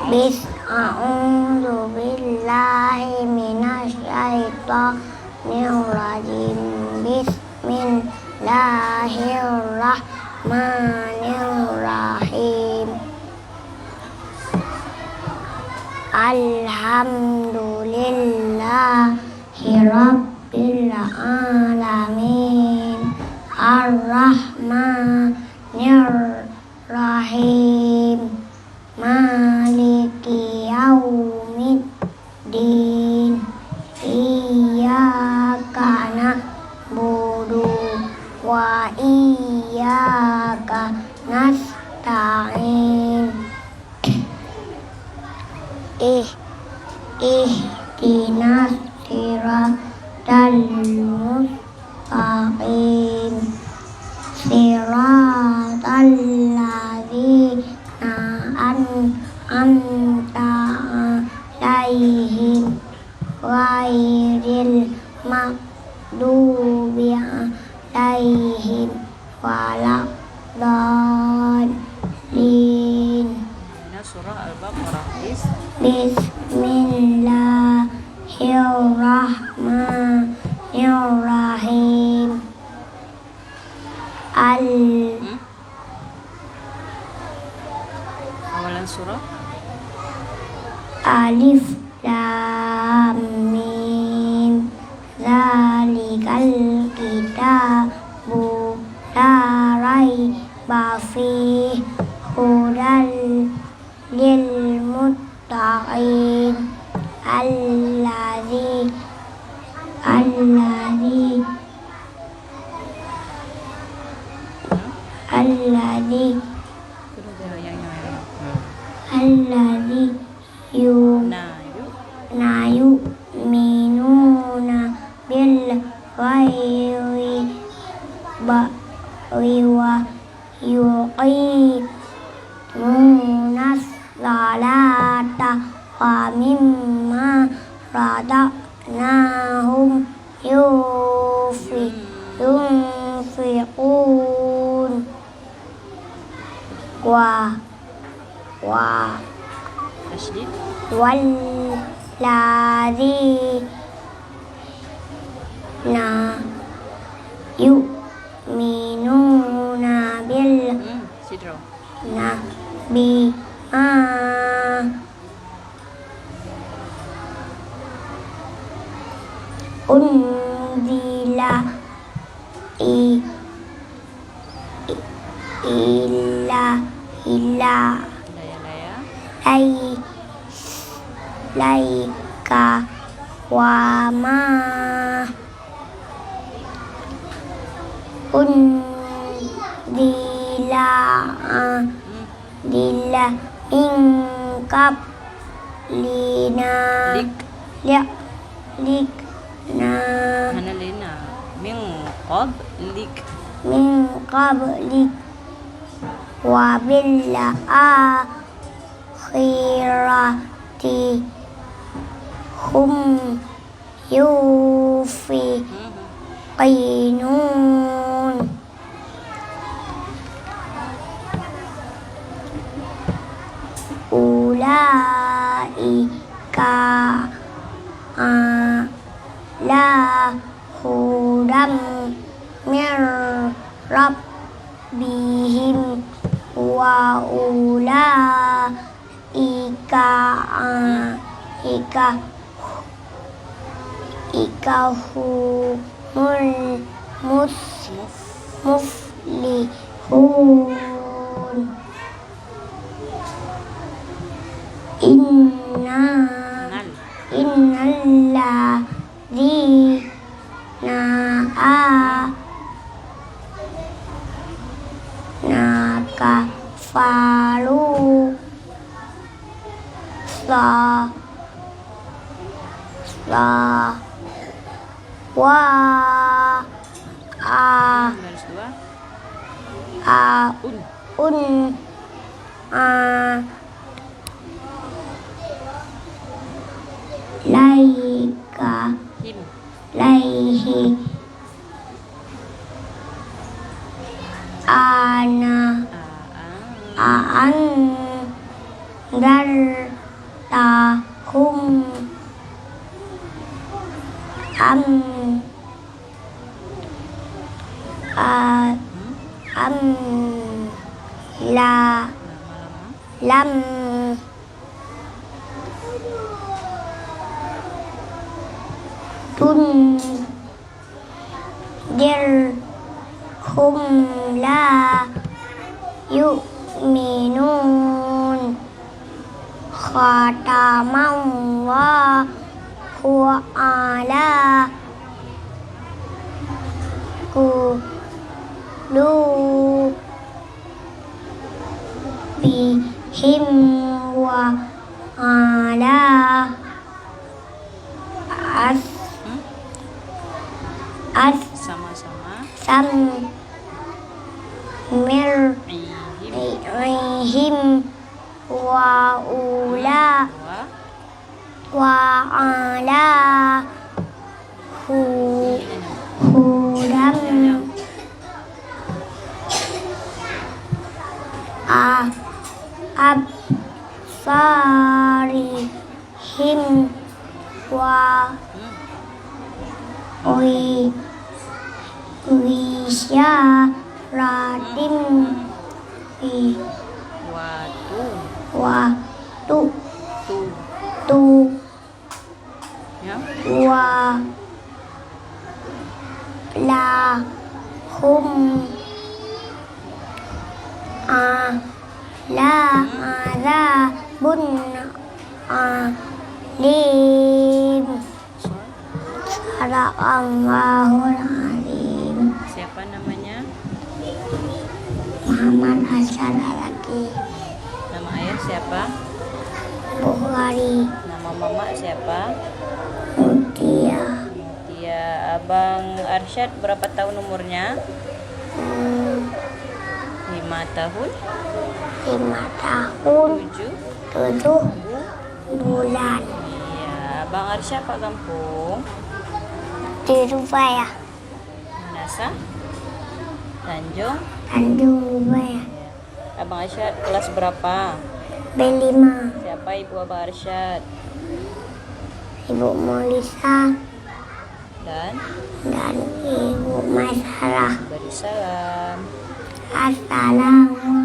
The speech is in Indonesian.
A'udzu billahi minasyaitonir rajim. Bismillahirrahmanirrahim. Alhamdulillahi rabbil alamin. Ar-Rahmanir Rahim. Maliki yaumiddin. Iyyaka na'budu wa iyyaka nasta'in. Ihdinas siratal mustaqim. Siratal ladzina an'amta 'alaihim ghairil maghdubi 'alaihim waladdallin. Surah Al-Baqarah. Bismillahirrahmanirrahim. Awalan surah. Alif Lam Mim. Zalikal kitabu la raiba fihi hudal lil muttaqin. Alladzi yu'minuna bil ghaibi wa yuqimunas salata wa mimma razaqnahum yunfiqun. Tasydid. Walladzina yu'minuna bil bima unzila ilaika wa ma unzila min qablina min qablik wa bil akhirati hum yuqinun. Ulaika ala hudam mir rabbihim wa ulaika humul muflihun. Innal ladzina kafaru laihi aan dar tahum am a am la Lama-lama. lam tun dirhum la yu'minun khataman wa huwa ala qulubihim wa ala as as Sama-sama. samirihim wa ula Wa. wa ala hudam absarihim wa wisyaratim Watu. wa tu Tu. tu Ya. wa lahum azabun alim. Sadaqallahul alim. Siapa namanya? Muhammad Hasan lagi. Nama ayah siapa? Bukhari. Nama mama siapa? Mutia. Dia. Abang Arsyad berapa tahun umurnya? 5 tahun. 5 tahun 7 7 bulan. Iya. Abang Arsyad Pak Kampung. Di Rubaya. Nasa. Tanjung. Tanjung Rubaya. Abang Arsyad kelas berapa? B5. Siapa ibu Abang Arsyad? Ibu Molisa Dan dan Ibu Maisarah. beri salam. Assalamualaikum